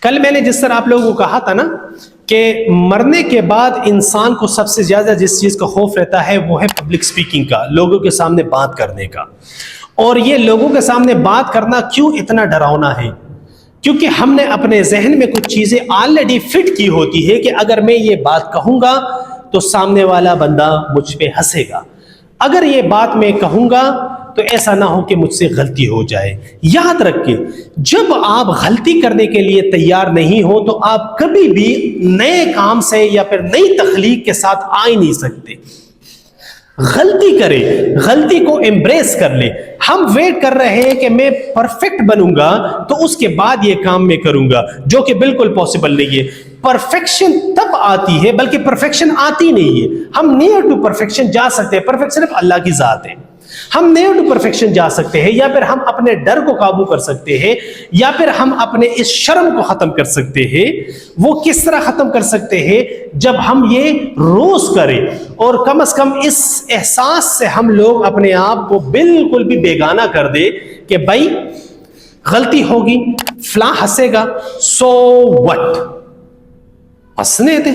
کل میں نے جس طرح آپ لوگوں کو کہا تھا نا کہ مرنے کے بعد انسان کو سب سے زیادہ جس چیز کا خوف رہتا ہے وہ ہے پبلک سپیکنگ کا، لوگوں کے سامنے بات کرنے کا. اور یہ لوگوں کے سامنے بات کرنا کیوں اتنا ڈراؤنا ہے؟ کیونکہ ہم نے اپنے ذہن میں کچھ چیزیں آلریڈی فٹ کی ہوتی ہے کہ اگر میں یہ بات کہوں گا تو سامنے والا بندہ مجھ پہ ہنسے گا، اگر یہ بات میں کہوں گا تو ایسا نہ ہو کہ مجھ سے غلطی ہو جائے. یاد رکھیں، جب آپ غلطی کرنے کے لیے تیار نہیں ہو تو آپ کبھی بھی نئے کام سے یا پھر نئی تخلیق کے ساتھ آ ہی نہیں سکتے. غلطی کرے، غلطی کو ایمبریس کر لے. ہم ویٹ کر رہے ہیں کہ میں پرفیکٹ بنوں گا تو اس کے بعد یہ کام میں کروں گا، جو کہ بالکل پاسبل نہیں ہے. پرفیکشن تب آتی ہے، بلکہ پرفیکشن آتی نہیں ہے. ہم نیئر ٹو پرفیکشن جا سکتے ہیں، پرفیکشن صرف اللہ کی ذات ہے. ہم نیئر ٹو پرفیکشن جا سکتے ہیں، یا پھر ہم اپنے ڈر کو قابو کر سکتے ہیں، یا پھر ہم اپنے اس شرم کو ختم کر سکتے ہیں. وہ کس طرح ختم کر سکتے ہیں؟ جب ہم یہ روز کریں، اور کم از کم اس احساس سے ہم لوگ اپنے آپ کو بالکل بھی بیگانہ کر دے کہ بھائی غلطی ہوگی، فلاں ہنسے گا، سو وٹ، ہنسنے دے.